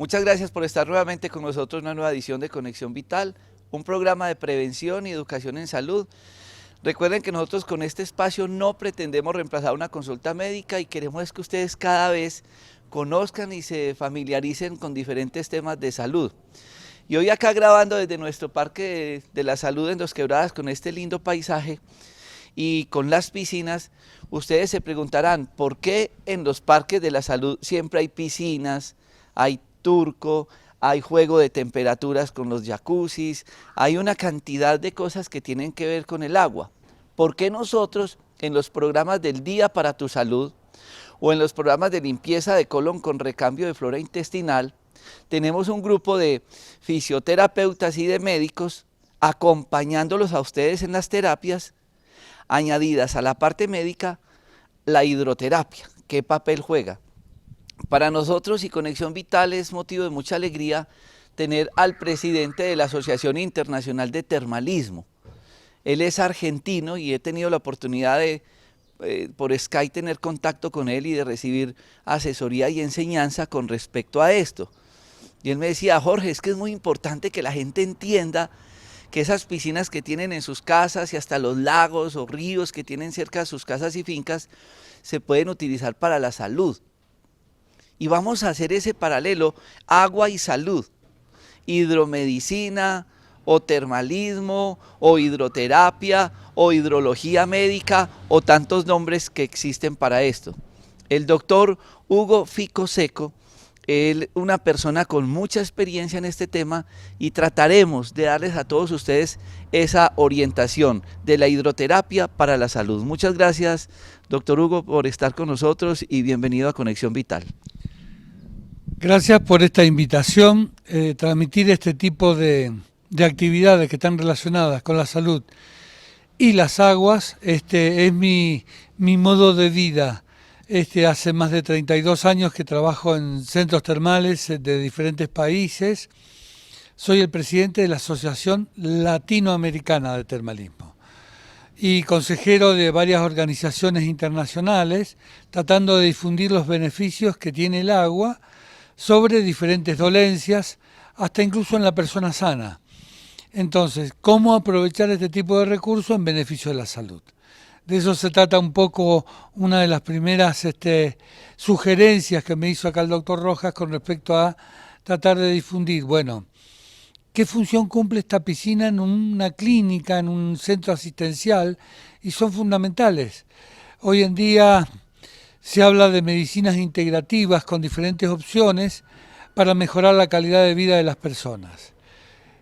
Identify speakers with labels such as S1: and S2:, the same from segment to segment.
S1: Muchas gracias por estar nuevamente con nosotros en una nueva edición de Conexión Vital, un programa de prevención y educación en salud. Recuerden que nosotros con este espacio no pretendemos reemplazar una consulta médica y queremos que ustedes cada vez conozcan y se familiaricen con diferentes temas de salud. Y hoy acá grabando desde nuestro Parque de la Salud en Dos Quebradas con este lindo paisaje y con las piscinas, ustedes se preguntarán por qué en los parques de la salud siempre hay piscinas, hay turco, hay juego de temperaturas con los jacuzzis, hay una cantidad de cosas que tienen que ver con el agua. ¿Por qué nosotros en los programas del Día para tu Salud o en los programas de limpieza de colon con recambio de flora intestinal tenemos un grupo de fisioterapeutas y de médicos acompañándolos a ustedes en las terapias, añadidas a la parte médica la hidroterapia? ¿Qué papel juega? Para nosotros y Conexión Vital es motivo de mucha alegría tener al presidente de la Asociación Internacional de Termalismo. Él es argentino y he tenido la oportunidad de por Skype tener contacto con él y de recibir asesoría y enseñanza con respecto a esto. Y él me decía: Jorge, es que es muy importante que la gente entienda que esas piscinas que tienen en sus casas y hasta los lagos o ríos que tienen cerca de sus casas y fincas se pueden utilizar para la salud. Y vamos a hacer ese paralelo, agua y salud, hidromedicina o termalismo o hidroterapia o hidrología médica o tantos nombres que existen para esto. El doctor Hugo Fico Seco, él, una persona con mucha experiencia en este tema, y trataremos de darles a todos ustedes esa orientación de la hidroterapia para la salud. Muchas gracias, doctor Hugo, por estar con nosotros y bienvenido a Conexión Vital.
S2: Gracias por esta invitación, transmitir este tipo de actividades que están relacionadas con la salud y las aguas. Es mi modo de vida. Hace más de 32 años que trabajo en centros termales de diferentes países. Soy el presidente de la Asociación Latinoamericana de Termalismo y consejero de varias organizaciones internacionales, tratando de difundir los beneficios que tiene el agua sobre diferentes dolencias, hasta incluso en la persona sana. Entonces, ¿cómo aprovechar este tipo de recursos en beneficio de la salud? De eso se trata un poco una de las primeras sugerencias que me hizo acá el doctor Rojas con respecto a tratar de difundir, bueno, ¿qué función cumple esta piscina en una clínica, en un centro asistencial? Y son fundamentales. Hoy en día se habla de medicinas integrativas con diferentes opciones para mejorar la calidad de vida de las personas.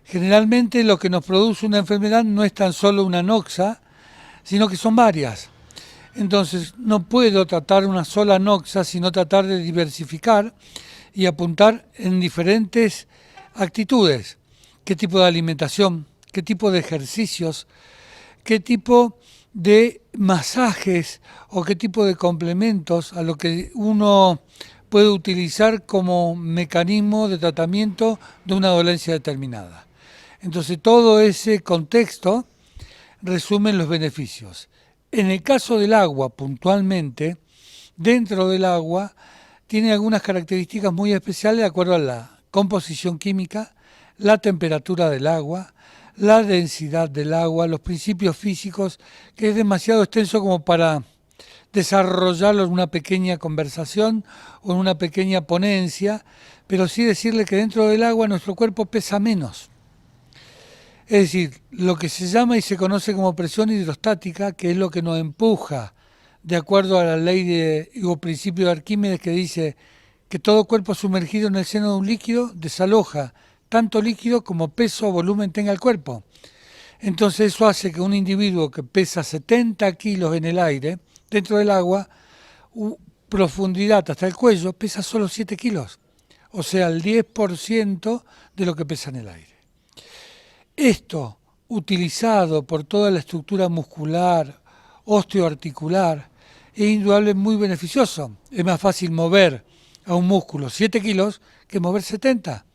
S2: Generalmente lo que nos produce una enfermedad no es tan solo una noxa, sino que son varias. Entonces no puedo tratar una sola noxa, sino tratar de diversificar y apuntar en diferentes actitudes. ¿Qué tipo de alimentación? ¿Qué tipo de ejercicios? ¿Qué tipo de masajes o qué tipo de complementos a lo que uno puede utilizar como mecanismo de tratamiento de una dolencia determinada? Entonces todo ese contexto resume los beneficios. En el caso del agua, puntualmente, dentro del agua tiene algunas características muy especiales de acuerdo a la composición química, la temperatura del agua, la densidad del agua, los principios físicos, que es demasiado extenso como para desarrollarlo en una pequeña conversación o en una pequeña ponencia, pero sí decirle que dentro del agua nuestro cuerpo pesa menos. Es decir, lo que se llama y se conoce como presión hidrostática, que es lo que nos empuja, de acuerdo a la ley o principio de Arquímedes, que dice que todo cuerpo sumergido en el seno de un líquido desaloja tanto líquido como peso o volumen tenga el cuerpo. Entonces eso hace que un individuo que pesa 70 kilos en el aire, dentro del agua, profundidad hasta el cuello, pesa solo 7 kilos. O sea, el 10% de lo que pesa en el aire. Esto, utilizado por toda la estructura muscular, osteoarticular, es indudablemente muy beneficioso. Es más fácil mover a un músculo 7 kilos que mover 70.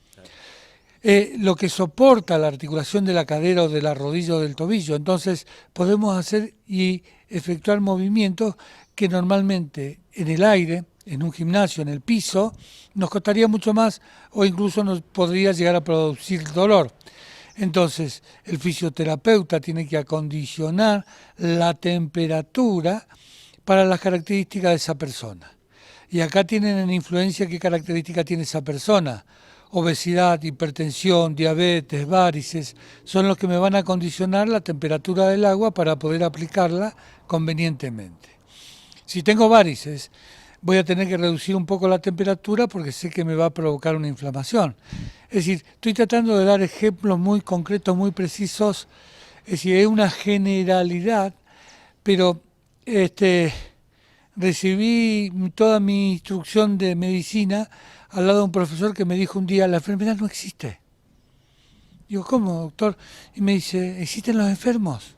S2: Lo que soporta la articulación de la cadera o de la rodilla o del tobillo. Entonces podemos hacer y efectuar movimientos que normalmente en el aire en un gimnasio, en el piso, nos costaría mucho más o incluso nos podría llegar a producir dolor. Entonces, el fisioterapeuta tiene que acondicionar la temperatura para las características de esa persona. Y acá tienen en influencia qué característica tiene esa persona. Obesidad, hipertensión, diabetes, varices, son los que me van a condicionar la temperatura del agua para poder aplicarla convenientemente. Si tengo varices, voy a tener que reducir un poco la temperatura porque sé que me va a provocar una inflamación. Es decir, estoy tratando de dar ejemplos muy concretos, muy precisos, es decir, es una generalidad, pero recibí toda mi instrucción de medicina al lado de un profesor que me dijo un día, la enfermedad no existe. Digo, ¿cómo, doctor? Y me dice, existen los enfermos.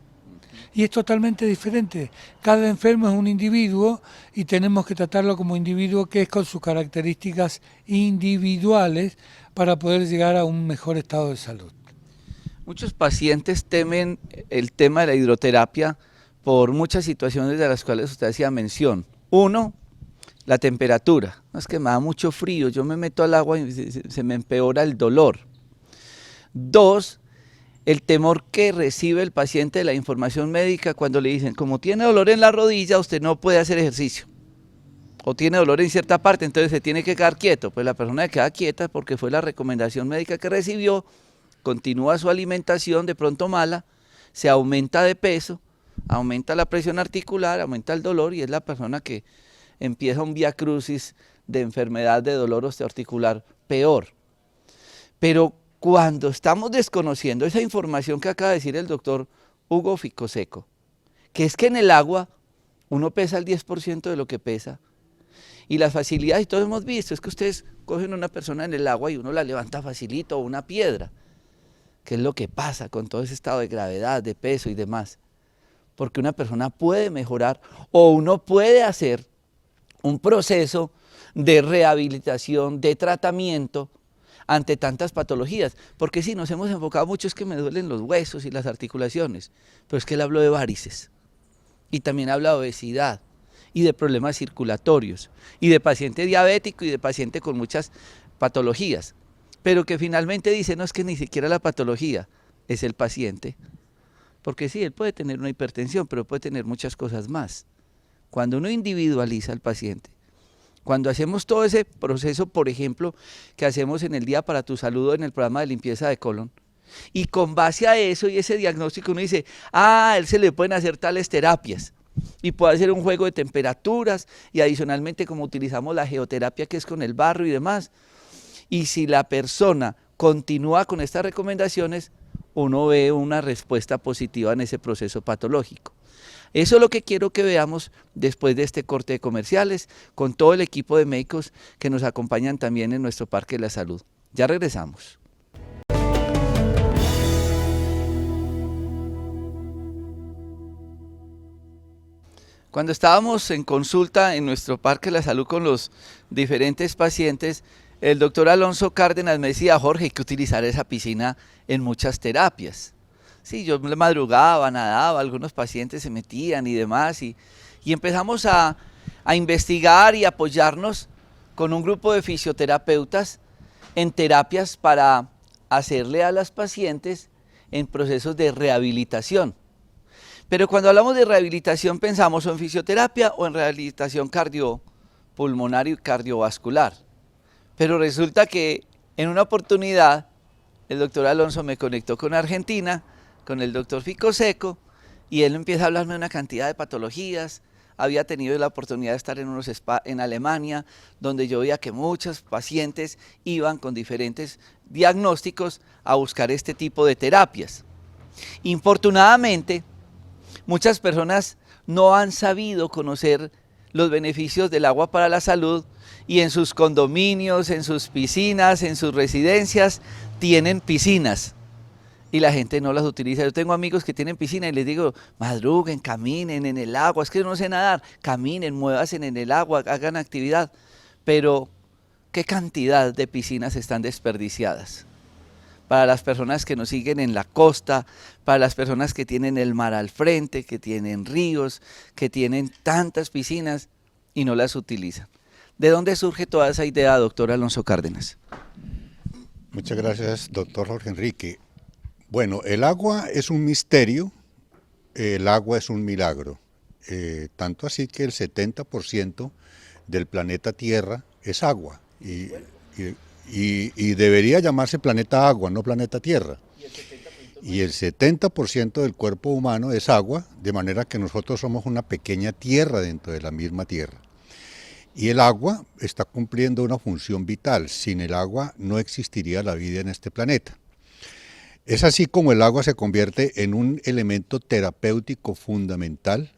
S2: Y es totalmente diferente. Cada enfermo es un individuo y tenemos que tratarlo como individuo que es con sus características individuales para poder llegar a un mejor estado de salud.
S1: Muchos pacientes temen el tema de la hidroterapia por muchas situaciones de las cuales usted hacía mención. Uno, la temperatura. No, es que me da mucho frío, yo me meto al agua y se me empeora el dolor. Dos, el temor que recibe el paciente de la información médica cuando le dicen, como tiene dolor en la rodilla, usted no puede hacer ejercicio. O tiene dolor en cierta parte, entonces se tiene que quedar quieto. Pues la persona se queda quieta porque fue la recomendación médica que recibió, continúa su alimentación de pronto mala, se aumenta de peso, aumenta la presión articular, aumenta el dolor y es la persona que empieza un viacrucis de enfermedad de dolor osteoarticular peor. Pero cuando estamos desconociendo esa información que acaba de decir el doctor Hugo Ficoseco, que es que en el agua uno pesa el 10% de lo que pesa, y las facilidades, y todos hemos visto, es que ustedes cogen a una persona en el agua y uno la levanta facilito, o una piedra, que es lo que pasa con todo ese estado de gravedad, de peso y demás, porque una persona puede mejorar, o uno puede hacer un proceso de rehabilitación, de tratamiento, ante tantas patologías, porque sí, nos hemos enfocado mucho, es que me duelen los huesos y las articulaciones, pero es que él habló de varices, y también habla de obesidad, y de problemas circulatorios, y de paciente diabético, y de paciente con muchas patologías, pero que finalmente dice, no, es que ni siquiera la patología es el paciente, porque sí, él puede tener una hipertensión, pero puede tener muchas cosas más. Cuando uno individualiza al paciente, cuando hacemos todo ese proceso, por ejemplo, que hacemos en el Día para tu Salud, en el programa de limpieza de colon, y con base a eso y ese diagnóstico uno dice, a él se le pueden hacer tales terapias, y puede hacer un juego de temperaturas, y adicionalmente como utilizamos la geoterapia que es con el barro y demás, y si la persona continúa con estas recomendaciones, uno ve una respuesta positiva en ese proceso patológico. Eso es lo que quiero que veamos después de este corte de comerciales, con todo el equipo de médicos que nos acompañan también en nuestro Parque de la Salud. Ya regresamos. Cuando estábamos en consulta en nuestro Parque de la Salud con los diferentes pacientes, el doctor Alonso Cárdenas me decía, Jorge, hay que utilizar esa piscina en muchas terapias. Sí, yo madrugaba, nadaba, algunos pacientes se metían y demás, y empezamos a investigar y apoyarnos con un grupo de fisioterapeutas en terapias para hacerle a las pacientes en procesos de rehabilitación. Pero cuando hablamos de rehabilitación pensamos o en fisioterapia o en rehabilitación cardiopulmonar y cardiovascular. Pero resulta que en una oportunidad el doctor Alonso me conectó con Argentina, con el doctor Ficoseco, y él empieza a hablarme de una cantidad de patologías. Había tenido la oportunidad de estar en unos spa en Alemania, donde yo veía que muchos pacientes iban con diferentes diagnósticos a buscar este tipo de terapias. Infortunadamente, muchas personas no han sabido conocer los beneficios del agua para la salud y en sus condominios, en sus piscinas, en sus residencias tienen piscinas y la gente no las utiliza. Yo tengo amigos que tienen piscina y les digo, madruguen, caminen en el agua, es que no sé nadar, caminen, muévanse en el agua, hagan actividad, pero ¿qué cantidad de piscinas están desperdiciadas? Para las personas que nos siguen en la costa, para las personas que tienen el mar al frente, que tienen ríos, que tienen tantas piscinas y no las utilizan. ¿De dónde surge toda esa idea, doctor Alonso Cárdenas?
S3: Muchas gracias, doctor Jorge Enrique. Bueno, el agua es un misterio, el agua es un milagro. Tanto así que el 70% del planeta Tierra es agua y debería llamarse planeta agua, no planeta Tierra. Y el 70% del cuerpo humano es agua, de manera que nosotros somos una pequeña tierra dentro de la misma Tierra. Y el agua está cumpliendo una función vital. Sin el agua no existiría la vida en este planeta. Es así como el agua se convierte en un elemento terapéutico fundamental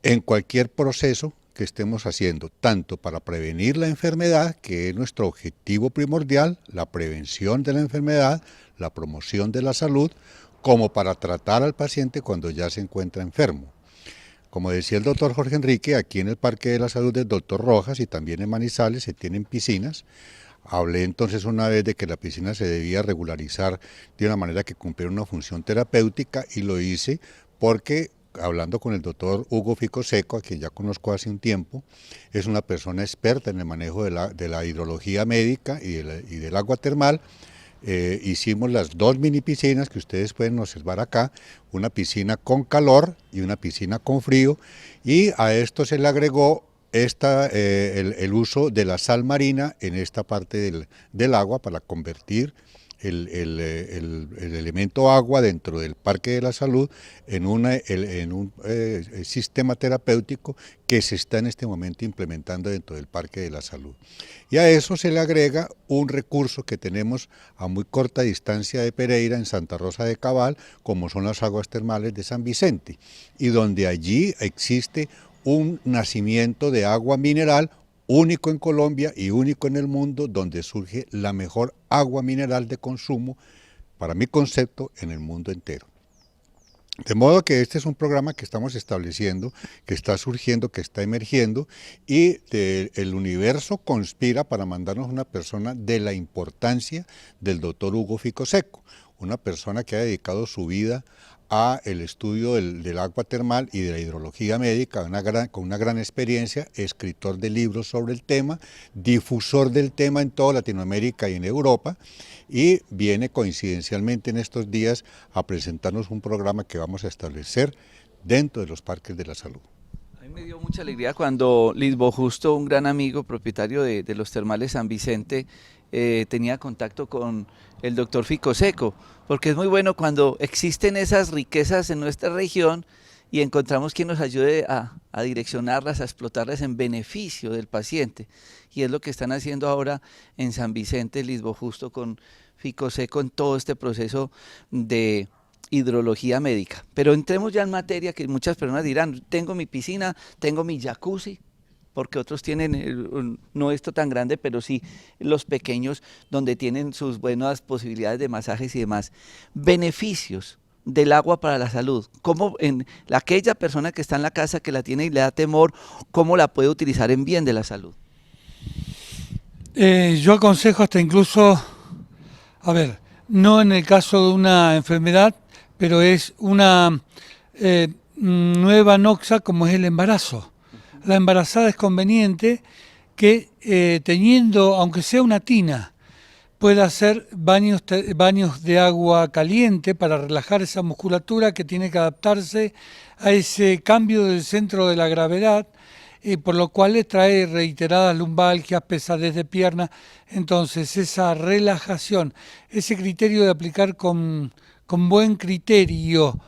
S3: en cualquier proceso que estemos haciendo, tanto para prevenir la enfermedad, que es nuestro objetivo primordial, la prevención de la enfermedad, la promoción de la salud, como para tratar al paciente cuando ya se encuentra enfermo. Como decía el doctor Jorge Enrique, aquí en el Parque de la Salud del doctor Rojas y también en Manizales se tienen piscinas. Hablé entonces una vez de que la piscina se debía regularizar de una manera que cumpliera una función terapéutica y lo hice porque, hablando con el doctor Hugo Ficoseco, a quien ya conozco hace un tiempo, es una persona experta en el manejo de la hidrología médica y del agua termal. Hicimos las dos mini piscinas que ustedes pueden observar acá, una piscina con calor y una piscina con frío, y a esto se le agregó el uso de la sal marina en esta parte del agua para convertir el elemento agua dentro del Parque de la Salud en un sistema terapéutico que se está en este momento implementando dentro del Parque de la Salud. Y a eso se le agrega un recurso que tenemos a muy corta distancia de Pereira, en Santa Rosa de Cabal, como son las aguas termales de San Vicente, y donde allí existe un nacimiento de agua mineral único en Colombia y único en el mundo, donde surge la mejor agua mineral de consumo, para mi concepto, en el mundo entero. De modo que este es un programa que estamos estableciendo, que está surgiendo, que está emergiendo, y el universo conspira para mandarnos una persona de la importancia del doctor Hugo Ficoseco, una persona que ha dedicado su vida a el estudio del agua termal y de la hidrología médica, con una gran experiencia, escritor de libros sobre el tema, difusor del tema en toda Latinoamérica y en Europa, y viene coincidencialmente en estos días a presentarnos un programa que vamos a establecer dentro de los parques de la salud.
S1: A mí me dio mucha alegría cuando Lisbo Justo, un gran amigo propietario de los termales San Vicente, tenía contacto con el doctor Ficoseco, porque es muy bueno cuando existen esas riquezas en nuestra región y encontramos quien nos ayude a direccionarlas, a explotarlas en beneficio del paciente. Y es lo que están haciendo ahora en San Vicente, Lisbo Justo, con Ficoseco en todo este proceso de hidrología médica. Pero entremos ya en materia, que muchas personas dirán, tengo mi piscina, tengo mi jacuzzi, porque otros tienen, no esto tan grande, pero sí los pequeños, donde tienen sus buenas posibilidades de masajes y demás. Beneficios del agua para la salud, cómo aquella persona que está en la casa que la tiene y le da temor, cómo la puede utilizar en bien de la salud.
S2: Yo aconsejo hasta incluso, a ver, no en el caso de una enfermedad, pero es una nueva noxa como es el embarazo. La embarazada es conveniente que teniendo, aunque sea una tina, pueda hacer baños de agua caliente para relajar esa musculatura que tiene que adaptarse a ese cambio del centro de la gravedad, por lo cual le trae reiteradas lumbalgias, pesadez de pierna. Entonces esa relajación, ese criterio de aplicar con buen criterio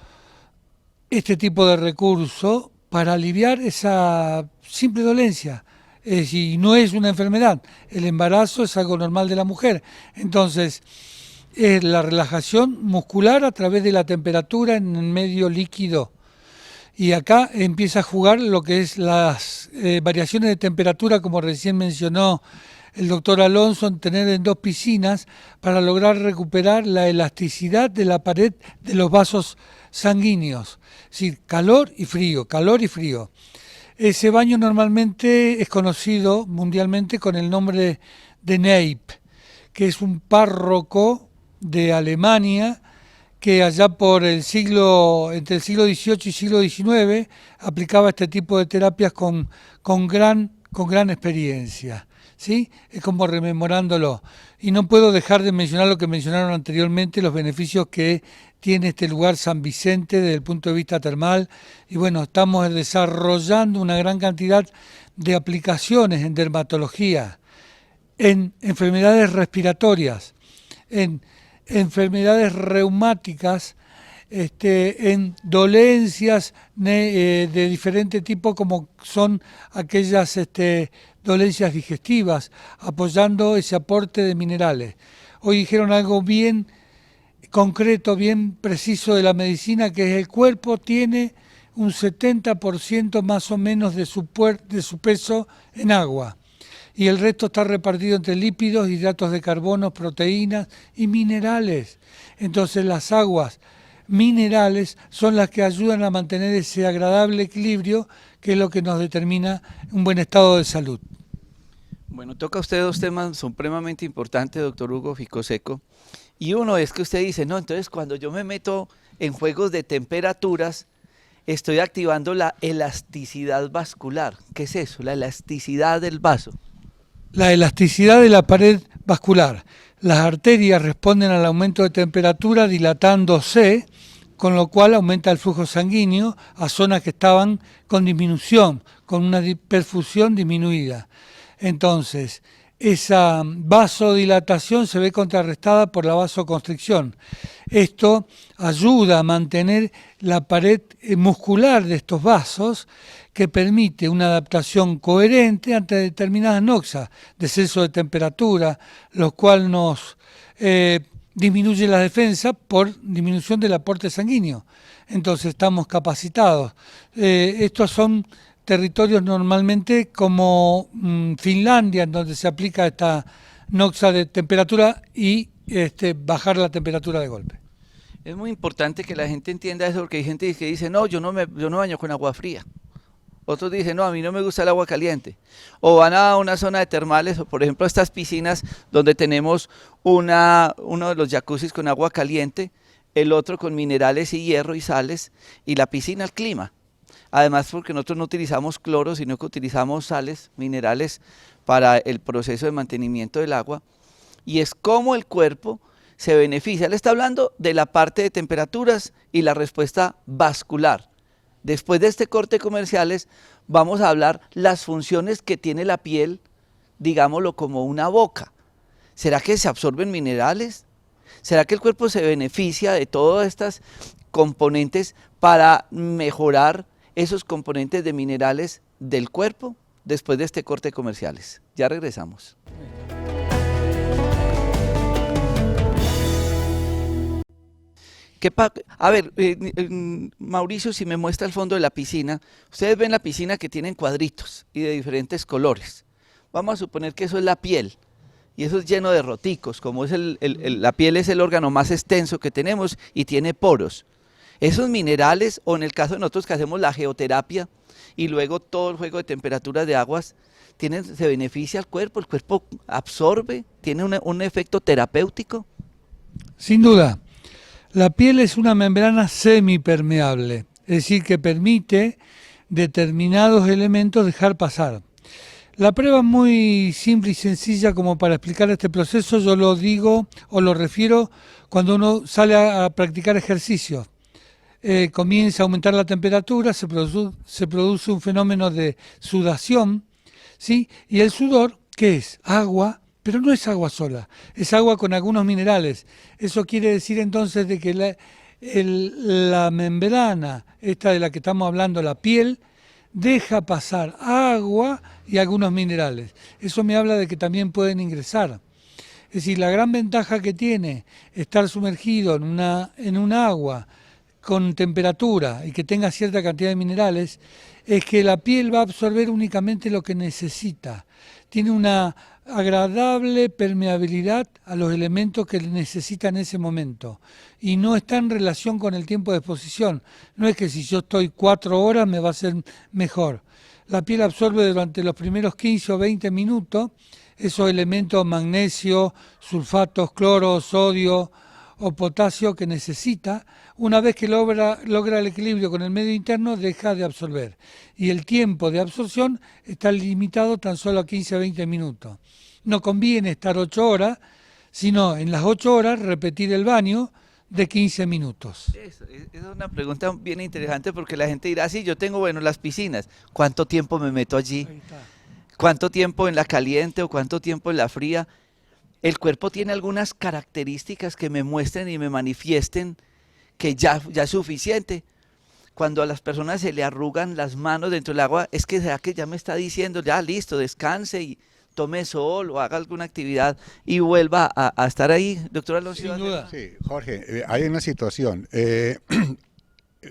S2: este tipo de recurso para aliviar esa simple dolencia. Y no es una enfermedad, el embarazo es algo normal de la mujer. Entonces, es la relajación muscular a través de la temperatura en el medio líquido. Y acá empieza a jugar lo que es las variaciones de temperatura, como recién mencionó el doctor Alonso, en tener en dos piscinas para lograr recuperar la elasticidad de la pared de los vasos sanguíneos. Es decir, calor y frío, calor y frío. Ese baño normalmente es conocido mundialmente con el nombre de Neip, que es un párroco de Alemania que allá por entre el siglo XVIII y siglo XIX aplicaba este tipo de terapias con gran con gran experiencia, ¿sí? Es como rememorándolo. Y no puedo dejar de mencionar lo que mencionaron anteriormente, los beneficios que tiene este lugar San Vicente desde el punto de vista termal. Y bueno, estamos desarrollando una gran cantidad de aplicaciones en dermatología, en enfermedades respiratorias, en enfermedades reumáticas, en dolencias de diferente tipo como son aquellas dolencias digestivas, apoyando ese aporte de minerales. Hoy dijeron algo bien concreto, bien preciso de la medicina, que es el cuerpo tiene un 70% más o menos de su peso en agua y el resto está repartido entre lípidos, hidratos de carbono, proteínas y minerales. Entonces las aguas minerales son las que ayudan a mantener ese agradable equilibrio que es lo que nos determina un buen estado de salud.
S1: Bueno, toca usted dos temas supremamente importantes, doctor Hugo Ficoseco. Y uno es que usted dice, no, entonces cuando yo me meto en juegos de temperaturas, estoy activando la elasticidad vascular. ¿Qué es eso? La elasticidad del vaso.
S2: La elasticidad de la pared vascular. Las arterias responden al aumento de temperatura dilatándose, con lo cual aumenta el flujo sanguíneo a zonas que estaban con disminución, con una perfusión disminuida. Entonces, esa vasodilatación se ve contrarrestada por la vasoconstricción. Esto ayuda a mantener la pared muscular de estos vasos, que permite una adaptación coherente ante determinadas noxas, descenso de temperatura, lo cual nos disminuye la defensa por disminución del aporte sanguíneo. Entonces estamos capacitados. Estos son territorios normalmente como Finlandia, en donde se aplica esta noxa de temperatura y bajar la temperatura de golpe.
S1: Es muy importante que la gente entienda eso, porque hay gente que dice, no, yo no baño con agua fría. Otros dicen, no, a mí no me gusta el agua caliente. O van a una zona de termales, o por ejemplo a estas piscinas donde tenemos uno de los jacuzzis con agua caliente, el otro con minerales y hierro y sales, y la piscina al clima. Además, porque nosotros no utilizamos cloro, sino que utilizamos sales, minerales para el proceso de mantenimiento del agua. Y es como el cuerpo se beneficia. Él está hablando de la parte de temperaturas y la respuesta vascular. Después de este corte de comerciales, vamos a hablar las funciones que tiene la piel, digámoslo como una boca. ¿Será que se absorben minerales? ¿Será que el cuerpo se beneficia de todas estas componentes para mejorar esos componentes de minerales del cuerpo? Después de este corte de comerciales. Ya regresamos. A ver, Mauricio, si me muestra el fondo de la piscina, ustedes ven la piscina que tienen cuadritos y de diferentes colores. Vamos a suponer que eso es la piel y eso es lleno de roticos, como es la piel es el órgano más extenso que tenemos y tiene poros. Esos minerales, o en el caso de nosotros que hacemos la geoterapia y luego todo el juego de temperaturas de aguas, se beneficia al cuerpo, el cuerpo absorbe, tiene un efecto terapéutico.
S2: Sin duda. La piel es una membrana semipermeable, es decir, que permite determinados elementos dejar pasar. La prueba es muy simple y sencilla como para explicar este proceso. Yo lo digo o lo refiero cuando uno sale a practicar ejercicio. Comienza a aumentar la temperatura, se produce un fenómeno de sudación, ¿sí? Y el sudor, ¿qué es? Agua. Pero no es agua sola, es agua con algunos minerales. Eso quiere decir entonces de que la membrana, esta de la que estamos hablando, la piel, deja pasar agua y algunos minerales. Eso me habla de que también pueden ingresar. Es decir, la gran ventaja que tiene estar sumergido en una agua con temperatura y que tenga cierta cantidad de minerales es que la piel va a absorber únicamente lo que necesita. Tiene una agradable permeabilidad a los elementos que necesita en ese momento y no está en relación con el tiempo de exposición. No es que si yo estoy 4 horas me va a ser mejor. La piel absorbe durante los primeros 15 o 20 minutos esos elementos magnesio, sulfatos, cloro, sodio o potasio que necesita. Una vez que logra el equilibrio con el medio interno, deja de absorber. Y el tiempo de absorción está limitado tan solo a 15 a 20 minutos. No conviene estar 8 horas, sino en las 8 horas repetir el baño de 15 minutos.
S1: Esa es una pregunta bien interesante porque la gente dirá, sí, yo tengo, bueno, las piscinas, ¿cuánto tiempo me meto allí?
S2: Ahí está.
S1: ¿Cuánto tiempo en la caliente o cuánto tiempo en la fría? El cuerpo tiene algunas características que me muestren y me manifiesten que ya es suficiente. Cuando a las personas se le arrugan las manos dentro del agua, es que será que ya me está diciendo, ya listo, descanse y tome sol o haga alguna actividad y vuelva a estar ahí. Doctor Alonso.
S2: Sin duda.
S3: Sí, Jorge, hay una situación,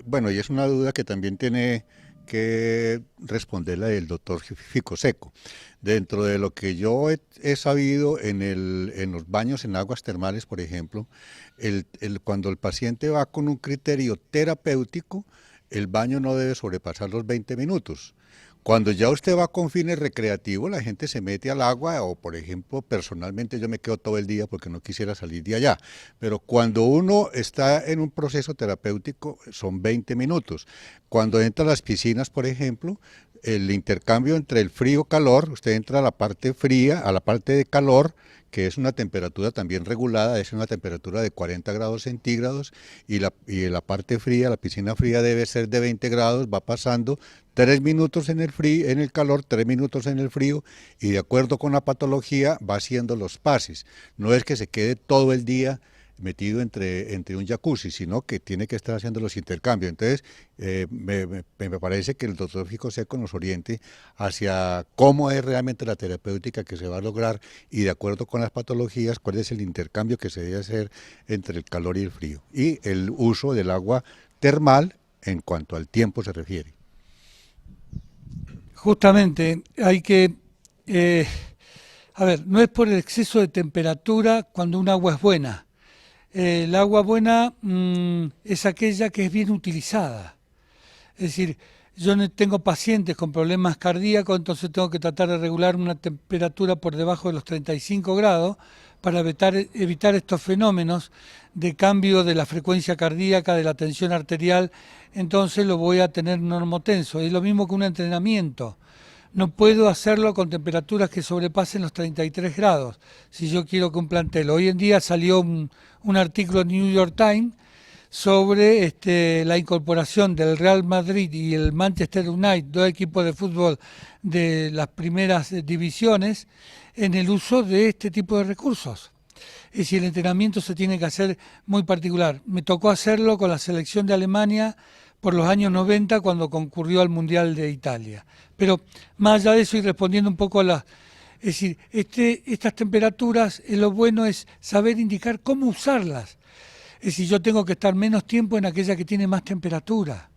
S3: bueno, y es una duda que también tiene que responderla el doctor Ficoseco. Dentro de lo que yo he sabido en los baños en aguas termales, por ejemplo, cuando el paciente va con un criterio terapéutico, el baño no debe sobrepasar los 20 minutos. Cuando ya usted va con fines recreativos, la gente se mete al agua o, por ejemplo, personalmente yo me quedo todo el día porque no quisiera salir de allá. Pero cuando uno está en un proceso terapéutico son 20 minutos. Cuando entra a las piscinas, por ejemplo, el intercambio entre el frío-calor, usted entra a la parte fría, a la parte de calor, que es una temperatura también regulada, es una temperatura de 40 grados centígrados, y la parte fría, la piscina fría debe ser de 20 grados, va pasando 3 minutos en el calor, 3 minutos en el frío, y de acuerdo con la patología va haciendo los pases. No es que se quede todo el día metido entre un jacuzzi, sino que tiene que estar haciendo los intercambios. Entonces, me parece que el doctor Ficoseco nos oriente hacia cómo es realmente la terapéutica que se va a lograr y de acuerdo con las patologías, cuál es el intercambio que se debe hacer entre el calor y el frío. Y el uso del agua termal en cuanto al tiempo se refiere.
S2: Justamente hay que, no es por el exceso de temperatura cuando un agua es buena. El agua buena es aquella que es bien utilizada. Es decir, yo tengo pacientes con problemas cardíacos, entonces tengo que tratar de regular una temperatura por debajo de los 35 grados para evitar estos fenómenos de cambio de la frecuencia cardíaca, de la tensión arterial, entonces lo voy a tener normotenso. Es lo mismo que un entrenamiento. No puedo hacerlo con temperaturas que sobrepasen los 33 grados, si yo quiero que un plantel. Hoy en día salió un artículo en New York Times sobre la incorporación del Real Madrid y el Manchester United, dos equipos de fútbol de las primeras divisiones, en el uso de este tipo de recursos. Es decir, el entrenamiento se tiene que hacer muy particular. Me tocó hacerlo con la selección de Alemania por los años 90 cuando concurrió al Mundial de Italia. Pero más allá de eso y respondiendo un poco a es decir, estas temperaturas, lo bueno es saber indicar cómo usarlas. Es decir, yo tengo que estar menos tiempo en aquella que tiene más temperatura.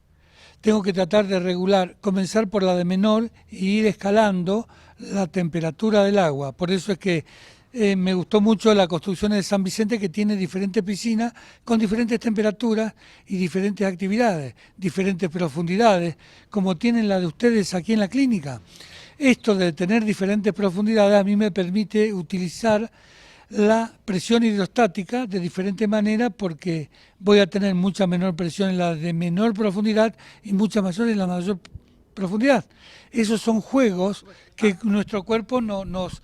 S2: Tengo que tratar de regular, comenzar por la de menor e ir escalando la temperatura del agua. Por eso es que me gustó mucho la construcción de San Vicente, que tiene diferentes piscinas con diferentes temperaturas y diferentes actividades, diferentes profundidades, como tienen la de ustedes aquí en la clínica. Esto de tener diferentes profundidades a mí me permite utilizar la presión hidrostática de diferente manera porque voy a tener mucha menor presión en la de menor profundidad y mucha mayor en la mayor profundidad. Esos son juegos que nuestro cuerpo nos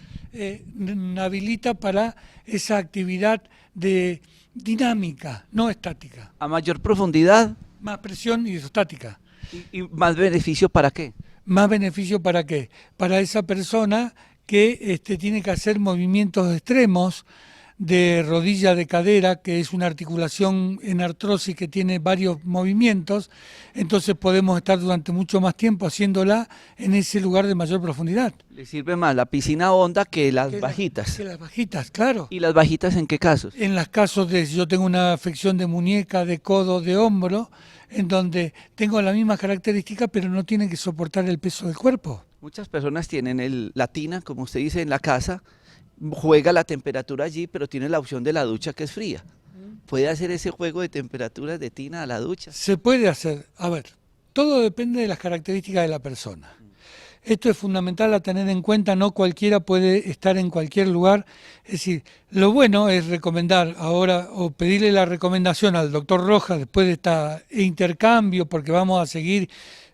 S2: habilita para esa actividad de dinámica, no estática.
S1: A mayor profundidad.
S2: Más presión hidrostática.
S1: ¿Y más beneficio para qué?
S2: ¿Más beneficio para qué? Para esa persona que tiene que hacer movimientos extremos de rodilla de cadera, que es una articulación en artrosis que tiene varios movimientos, entonces podemos estar durante mucho más tiempo haciéndola en ese lugar de mayor profundidad.
S1: Le sirve más la piscina honda que las bajitas.
S2: Que las bajitas, claro.
S1: ¿Y las bajitas en qué casos?
S2: En los casos de si yo tengo una afección de muñeca, de codo, de hombro, en donde tengo la misma característica, pero no tienen que soportar el peso del cuerpo.
S1: Muchas personas tienen la tina, como usted dice, en la casa, juega la temperatura allí, pero tiene la opción de la ducha que es fría. ¿Puede hacer ese juego de temperaturas de tina a la ducha?
S2: Se puede hacer. A ver, todo depende de las características de la persona. Esto es fundamental a tener en cuenta, no cualquiera puede estar en cualquier lugar. Es decir, lo bueno es recomendar ahora o pedirle la recomendación al doctor Rojas después de este intercambio, porque vamos a seguir,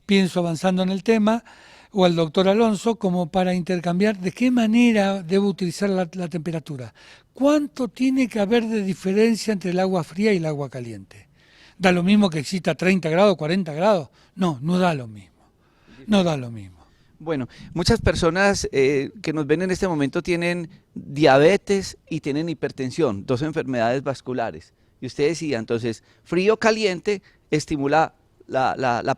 S2: pienso, avanzando en el tema, o al doctor Alonso, como para intercambiar de qué manera debo utilizar la temperatura. ¿Cuánto tiene que haber de diferencia entre el agua fría y el agua caliente? ¿Da lo mismo que exista 30 grados, 40 grados? No, no da lo mismo. No da lo mismo.
S1: Bueno, muchas personas que nos ven en este momento tienen diabetes y tienen hipertensión, dos enfermedades vasculares. Y usted decía, entonces, frío caliente estimula la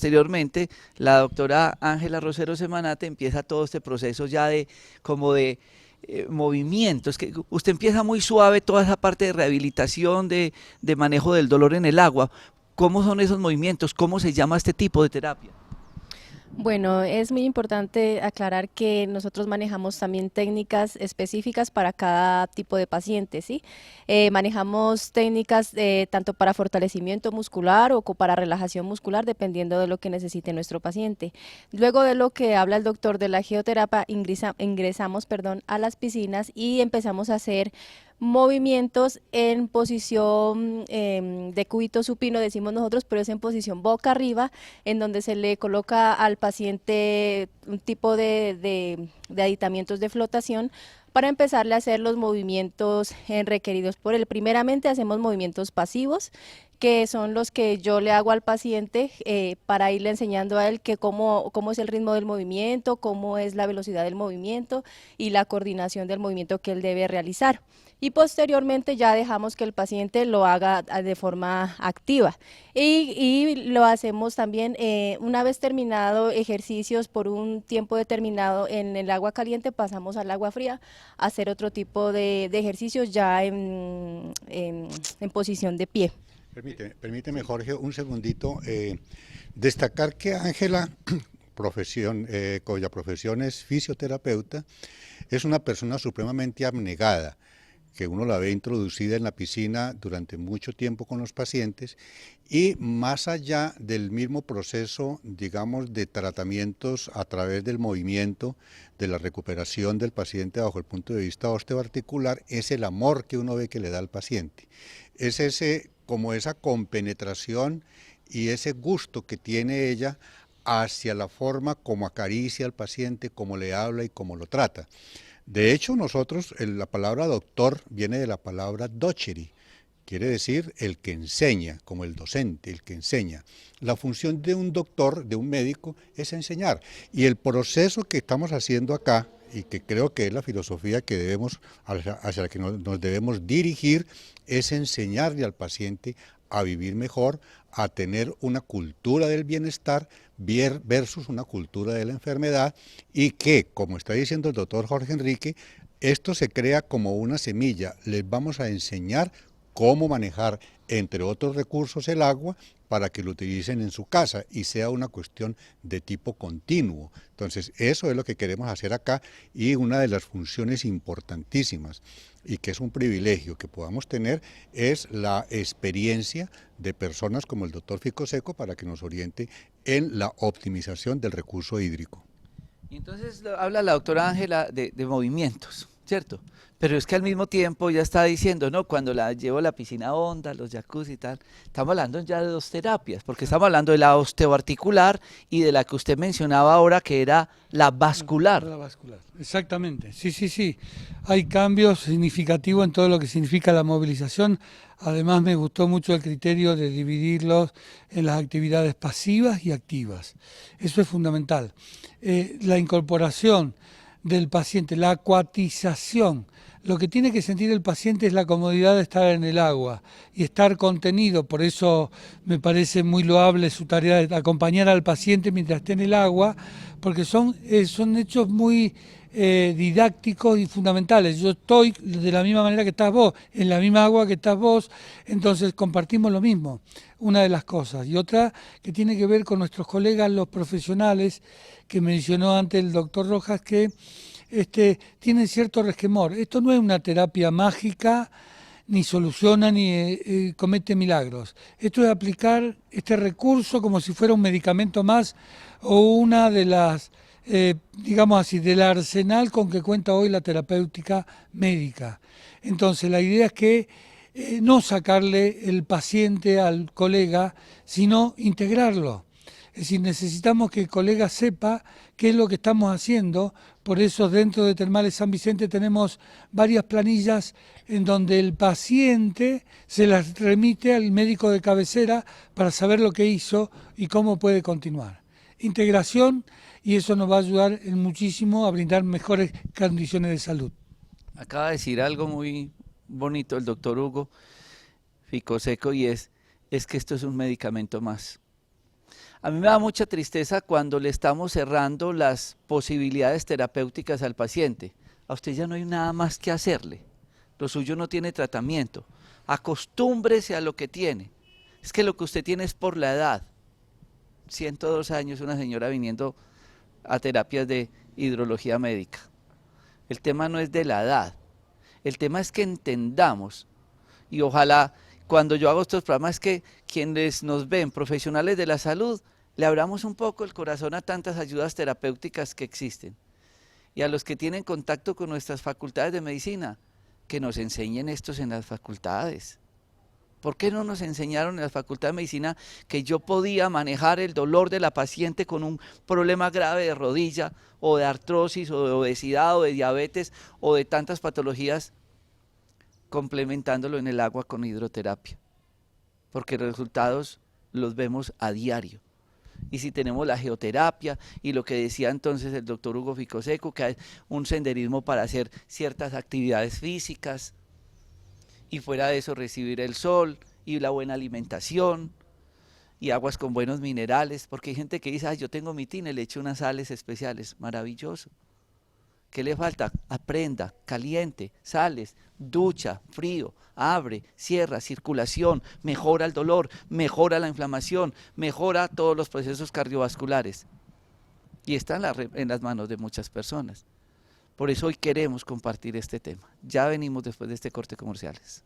S1: posteriormente la doctora Ángela Rosero Semanate empieza todo este proceso ya de como de movimientos, que usted empieza muy suave toda esa parte de rehabilitación, de manejo del dolor en el agua. ¿Cómo son esos movimientos? ¿Cómo se llama este tipo de terapia?
S4: Bueno, es muy importante aclarar que nosotros manejamos también técnicas específicas para cada tipo de paciente, ¿sí? Manejamos técnicas tanto para fortalecimiento muscular o para relajación muscular, dependiendo de lo que necesite nuestro paciente. Luego de lo que habla el doctor de la geoterapia, ingresamos, a las piscinas y empezamos a hacer movimientos en posición de cúbito supino, decimos nosotros, pero es en posición boca arriba, en donde se le coloca al paciente un tipo de aditamientos de flotación para empezarle a hacer los movimientos requeridos por él. Primeramente hacemos movimientos pasivos, que son los que yo le hago al paciente para irle enseñando a él que cómo es el ritmo del movimiento, cómo es la velocidad del movimiento y la coordinación del movimiento que él debe realizar. Y posteriormente ya dejamos que el paciente lo haga de forma activa y lo hacemos también una vez terminado ejercicios por un tiempo determinado en el agua caliente, pasamos al agua fría a hacer otro tipo de ejercicios ya en posición de pie.
S3: Permíteme, Jorge, un segundito. Destacar que Ángela, cuya profesión es fisioterapeuta, es una persona supremamente abnegada, que uno la ve introducida en la piscina durante mucho tiempo con los pacientes y más allá del mismo proceso, digamos, de tratamientos a través del movimiento, de la recuperación del paciente bajo el punto de vista osteoarticular, es el amor que uno ve que le da al paciente. Es como esa compenetración y ese gusto que tiene ella hacia la forma como acaricia al paciente, como le habla y cómo lo trata. De hecho, nosotros, la palabra doctor viene de la palabra docere, quiere decir el que enseña, como el docente, el que enseña. La función de un doctor, de un médico, es enseñar. Y el proceso que estamos haciendo acá, y que creo que es la filosofía que hacia la que nos debemos dirigir, es enseñarle al paciente a vivir mejor, a tener una cultura del bienestar versus una cultura de la enfermedad y que, como está diciendo el doctor Jorge Enrique, esto se crea como una semilla. Les vamos a enseñar cómo manejar, entre otros recursos, el agua para que lo utilicen en su casa y sea una cuestión de tipo continuo. Entonces, eso es lo que queremos hacer acá y una de las funciones importantísimas y que es un privilegio que podamos tener es la experiencia de personas como el doctor Ficoseco para que nos oriente en la optimización del recurso hídrico.
S1: Y entonces habla la doctora Ángela de movimientos, ¿cierto? Pero es que al mismo tiempo ya está diciendo, ¿no? Cuando la llevo a la piscina honda, los jacuzzi y tal, estamos hablando ya de dos terapias, porque estamos hablando de la osteoarticular y de la que usted mencionaba ahora, que era la vascular.
S2: La vascular, exactamente. Sí. Hay cambios significativos en todo lo que significa la movilización. Además me gustó mucho el criterio de dividirlos en las actividades pasivas y activas. Eso es fundamental. La incorporación del paciente, la acuatización. Lo que tiene que sentir el paciente es la comodidad de estar en el agua y estar contenido. Por eso me parece muy loable su tarea de acompañar al paciente mientras esté en el agua, porque son hechos muy didácticos y fundamentales. Yo estoy de la misma manera que estás vos, en la misma agua que estás vos, entonces compartimos lo mismo, una de las cosas. Y otra que tiene que ver con nuestros colegas, los profesionales, que mencionó antes el doctor Rojas, que tienen cierto resquemor. Esto no es una terapia mágica, ni soluciona, ni comete milagros. Esto es aplicar este recurso como si fuera un medicamento más o una de las, digamos así, del arsenal con que cuenta hoy la terapéutica médica. Entonces la idea es que no sacarle el paciente al colega, sino integrarlo. Es decir, necesitamos que el colega sepa qué es lo que estamos haciendo. Por eso dentro de Termales San Vicente tenemos varias planillas en donde el paciente se las remite al médico de cabecera para saber lo que hizo y cómo puede continuar. Integración, y eso nos va a ayudar muchísimo a brindar mejores condiciones de salud.
S1: Acaba de decir algo muy bonito el doctor Hugo Ficoseco y es que esto es un medicamento más. A mí me da mucha tristeza cuando le estamos cerrando las posibilidades terapéuticas al paciente. A usted ya no hay nada más que hacerle. Lo suyo no tiene tratamiento. Acostúmbrese a lo que tiene. Es que lo que usted tiene es por la edad. 102 años, una señora viniendo a terapias de hidrología médica. El tema no es de la edad. El tema es que entendamos, y ojalá cuando yo hago estos programas que quienes nos ven, profesionales de la salud, le abramos un poco el corazón a tantas ayudas terapéuticas que existen. Y a los que tienen contacto con nuestras facultades de medicina, que nos enseñen estos en las facultades. ¿Por qué no nos enseñaron en la facultad de medicina que yo podía manejar el dolor de la paciente con un problema grave de rodilla, o de artrosis, o de obesidad, o de diabetes, o de tantas patologías, complementándolo en el agua con hidroterapia? Porque los resultados los vemos a diario. Y si tenemos la geoterapia y lo que decía entonces el doctor Hugo Ficoseco, que hay un senderismo para hacer ciertas actividades físicas, y fuera de eso recibir el sol y la buena alimentación y aguas con buenos minerales, porque hay gente que dice, yo tengo mi tina y le echo unas sales especiales. Maravilloso. ¿Qué le falta? Aprenda, caliente, sales, ducha, frío, abre, cierra, circulación, mejora el dolor, mejora la inflamación, mejora todos los procesos cardiovasculares. Y está en las manos de muchas personas. Por eso hoy queremos compartir este tema. Ya venimos después de este corte comerciales.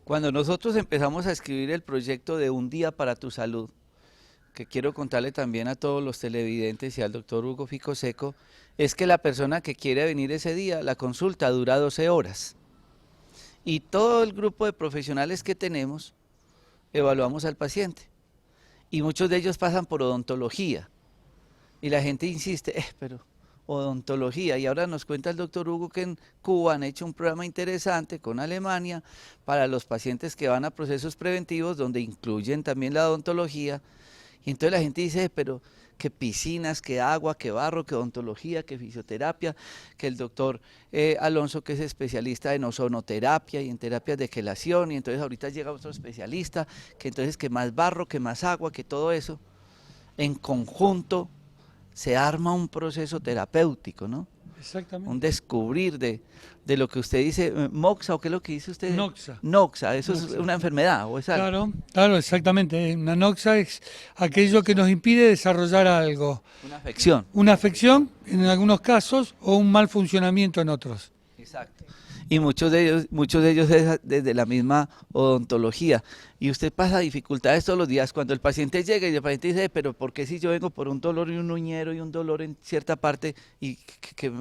S1: Cuando nosotros empezamos a escribir el proyecto de Un Día para tu Salud, que quiero contarle también a todos los televidentes y al doctor Hugo Ficoseco, es que la persona que quiere venir ese día, la consulta dura 12 horas. Y todo el grupo de profesionales que tenemos, evaluamos al paciente. Y muchos de ellos pasan por odontología. Y la gente insiste, pero odontología. Y ahora nos cuenta el doctor Hugo que en Cuba han hecho un programa interesante con Alemania para los pacientes que van a procesos preventivos, donde incluyen también la odontología. Y entonces la gente dice, pero que piscinas, que agua, que barro, que odontología, que fisioterapia, que el doctor Alonso, que es especialista en ozonoterapia y en terapias de quelación, y entonces ahorita llega otro especialista, que entonces que más barro, que más agua, que todo eso, en conjunto se arma un proceso terapéutico, ¿no?
S2: Exactamente.
S1: Un descubrir de lo que usted dice, moxa, ¿o qué es lo que dice usted?
S2: Noxa.
S1: Noxa, ¿eso
S2: Noxa.
S1: es una enfermedad o es algo?
S2: Claro, exactamente. Una noxa es aquello que nos impide desarrollar algo.
S1: Una afección.
S2: Una afección en algunos casos o un mal funcionamiento en otros.
S1: Exacto. Y muchos de ellos es desde la misma odontología. Y usted pasa dificultades todos los días. Cuando el paciente llega y el paciente dice, pero ¿por qué si yo vengo por un dolor y un uñero y un dolor en cierta parte y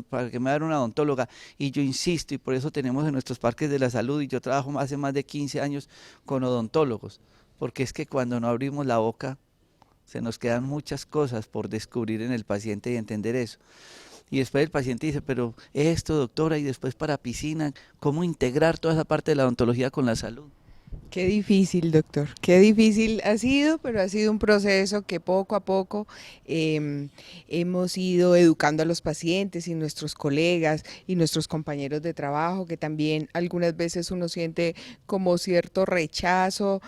S1: para que me hagan una odontóloga? Y yo insisto, y por eso tenemos en nuestros parques de la salud, y yo trabajo hace más de 15 años con odontólogos, porque es que cuando no abrimos la boca se nos quedan muchas cosas por descubrir en el paciente y entender eso. Y después el paciente dice, pero esto, doctora, y después para piscina, ¿cómo integrar toda esa parte de la odontología con la salud?
S5: Qué difícil, doctor, qué difícil ha sido, pero ha sido un proceso que poco a poco hemos ido educando a los pacientes y nuestros colegas y nuestros compañeros de trabajo, que también algunas veces uno siente como cierto rechazo,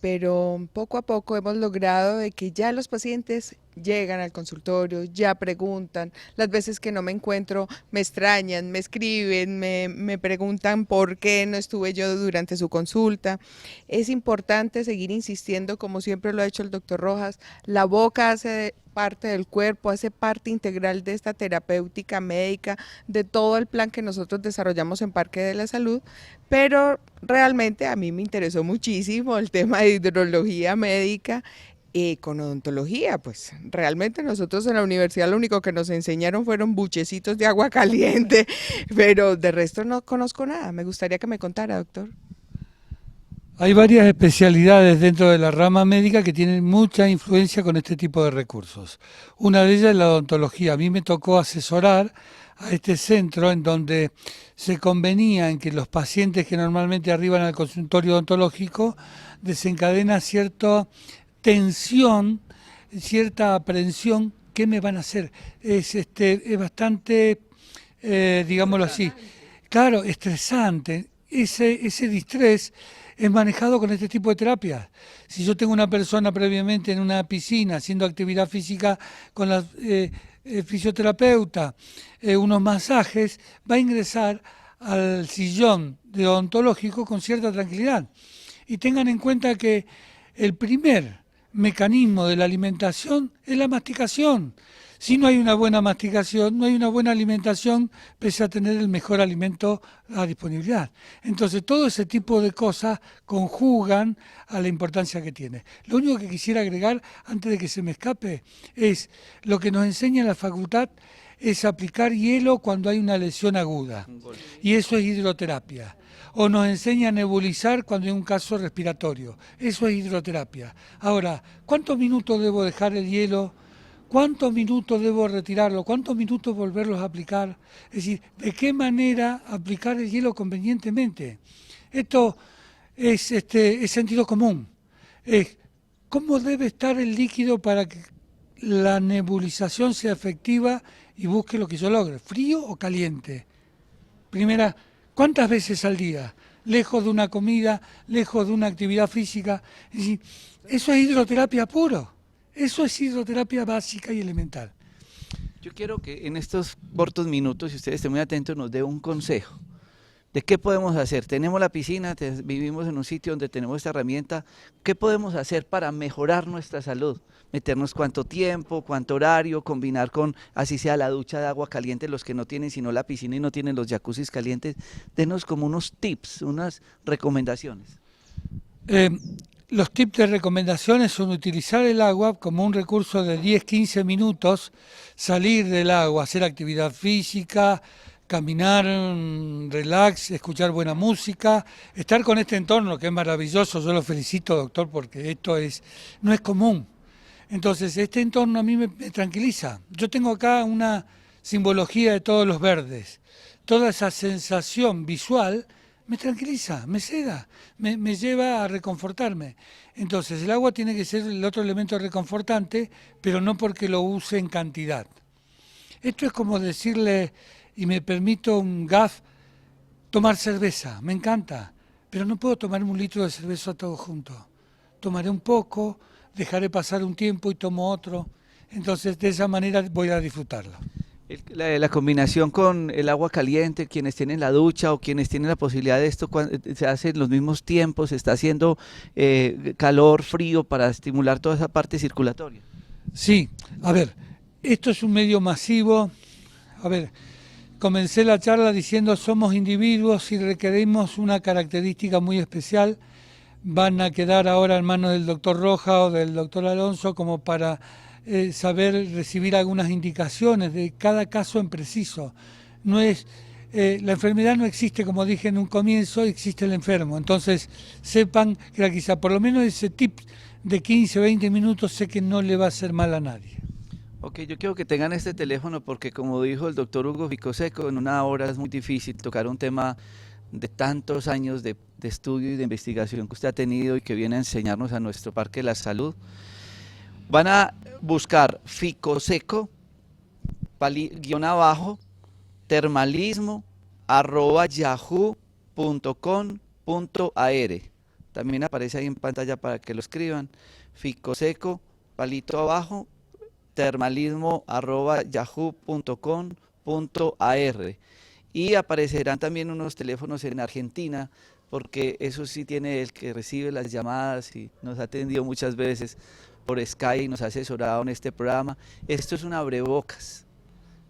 S5: pero poco a poco hemos logrado de que ya los pacientes llegan al consultorio, ya preguntan, las veces que no me encuentro me extrañan, me escriben, me preguntan por qué no estuve yo durante su consulta. Es importante seguir insistiendo, como siempre lo ha hecho el doctor Rojas, la boca hace parte del cuerpo, hace parte integral de esta terapéutica médica, de todo el plan que nosotros desarrollamos en Parque de la Salud, pero realmente a mí me interesó muchísimo el tema de hidrología médica, con odontología. Pues realmente nosotros en la universidad lo único que nos enseñaron fueron buchecitos de agua caliente, pero de resto no conozco nada. Me gustaría que me contara, doctor.
S2: Hay varias especialidades dentro de la rama médica que tienen mucha influencia con este tipo de recursos. Una de ellas es la odontología. A mí me tocó asesorar a este centro en donde se convenía en que los pacientes que normalmente arriban al consultorio odontológico desencadena cierta tensión, cierta aprensión. ¿Qué me van a hacer? Es bastante, digámoslo así, claro, estresante. ese distrés es manejado con este tipo de terapias. Si yo tengo una persona previamente en una piscina haciendo actividad física con la fisioterapeuta, unos masajes, va a ingresar al sillón de odontológico con cierta tranquilidad. Y tengan en cuenta que el primer mecanismo de la alimentación es la masticación. Si no hay una buena masticación, no hay una buena alimentación, pese a tener el mejor alimento a disponibilidad. Entonces, todo ese tipo de cosas conjugan a la importancia que tiene. Lo único que quisiera agregar, antes de que se me escape, es lo que nos enseña la facultad es aplicar hielo cuando hay una lesión aguda. Y eso es hidroterapia. O nos enseña a nebulizar cuando hay un caso respiratorio. Eso es hidroterapia. Ahora, ¿cuántos minutos debo dejar el hielo? ¿Cuántos minutos debo retirarlo? ¿Cuántos minutos volverlos a aplicar? Es decir, ¿de qué manera aplicar el hielo convenientemente? Esto es sentido común. Es cómo debe estar el líquido para que la nebulización sea efectiva y busque lo que yo logre, frío o caliente. Primera, ¿cuántas veces al día? Lejos de una comida, lejos de una actividad física. Es decir, eso es hidroterapia puro. Eso es hidroterapia básica y elemental.
S1: Yo quiero que en estos cortos minutos, si ustedes estén muy atentos, nos dé un consejo de qué podemos hacer. Tenemos la piscina, vivimos en un sitio donde tenemos esta herramienta. ¿Qué podemos hacer para mejorar nuestra salud? Meternos cuánto tiempo, cuánto horario, combinar con, así sea la ducha de agua caliente, los que no tienen sino la piscina y no tienen los jacuzzis calientes. Denos como unos tips, unas recomendaciones.
S2: Los tips de recomendaciones son utilizar el agua como un recurso de 10-15 minutos, salir del agua, hacer actividad física, caminar, relax, escuchar buena música, estar con este entorno que es maravilloso. Yo lo felicito, doctor, porque esto no es común. Entonces, este entorno a mí me tranquiliza. Yo tengo acá una simbología de todos los verdes. Toda esa sensación visual me tranquiliza, me seda, me lleva a reconfortarme. Entonces, el agua tiene que ser el otro elemento reconfortante, pero no porque lo use en cantidad. Esto es como decirle, y me permito un gaf, tomar cerveza, me encanta, pero no puedo tomarme un litro de cerveza todo junto. Tomaré un poco, dejaré pasar un tiempo y tomo otro. Entonces, de esa manera voy a disfrutarlo.
S1: La combinación con el agua caliente, quienes tienen la ducha o quienes tienen la posibilidad de esto, se hace en los mismos tiempos, se está haciendo calor, frío para estimular toda esa parte circulatoria.
S2: Sí, a ver, esto es un medio masivo. A ver, comencé la charla diciendo somos individuos y requerimos una característica muy especial. Van a quedar ahora en manos del doctor Roja o del doctor Alonso como para saber recibir algunas indicaciones de cada caso en preciso. No es, la enfermedad no existe, como dije en un comienzo, existe el enfermo. Entonces sepan que quizá por lo menos ese tip de 15 o 20 minutos sé que no le va a hacer mal a nadie.
S1: Ok, yo quiero que tengan este teléfono porque como dijo el doctor Hugo Ficoseco, en una hora es muy difícil tocar un tema de tantos años de estudio y de investigación que usted ha tenido y que viene a enseñarnos a nuestro Parque de la Salud. Van a buscar Ficoseco, _ termalismo @yahoo.com.ar. También aparece ahí en pantalla para que lo escriban. Ficoseco, _ termalismo @yahoo.com.ar. Y aparecerán también unos teléfonos en Argentina, porque eso sí tiene el que recibe las llamadas y nos ha atendido muchas veces por Skype y nos ha asesorado en este programa. Esto es un abrebocas.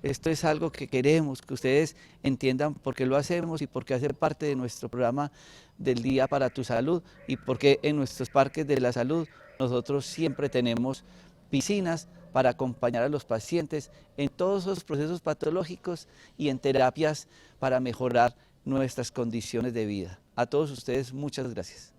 S1: Esto es algo que queremos que ustedes entiendan por qué lo hacemos y por qué hacer parte de nuestro programa del Día para tu Salud y por qué en nuestros parques de la salud nosotros siempre tenemos piscinas para acompañar a los pacientes en todos esos procesos patológicos y en terapias para mejorar nuestras condiciones de vida. A todos ustedes, muchas gracias.